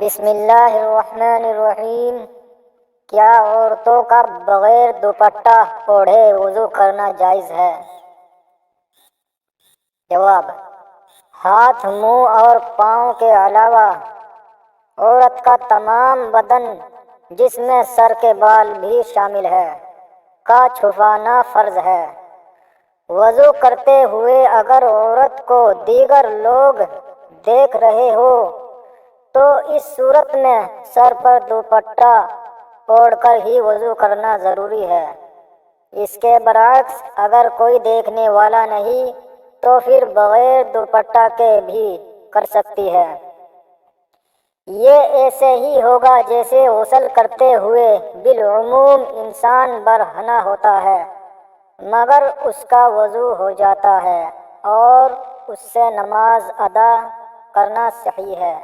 بسم اللہ الرحمن الرحیم۔ کیا عورتوں کا بغیر دوپٹہ اوڑھے وضو کرنا جائز ہے؟ جواب: ہاتھ، منہ اور پاؤں کے علاوہ عورت کا تمام بدن، جس میں سر کے بال بھی شامل ہے، کا چھپانا فرض ہے۔ وضو کرتے ہوئے اگر عورت کو دیگر لوگ دیکھ رہے ہو تو اس صورت میں سر پر دوپٹہ اوڑھ کر ہی وضو کرنا ضروری ہے۔ اس کے برعکس اگر کوئی دیکھنے والا نہیں تو پھر بغیر دوپٹہ کے بھی کر سکتی ہے۔ یہ ایسے ہی ہوگا جیسے غسل کرتے ہوئے بالعموم انسان برہنہ ہوتا ہے، مگر اس کا وضو ہو جاتا ہے اور اس سے نماز ادا کرنا صحیح ہے۔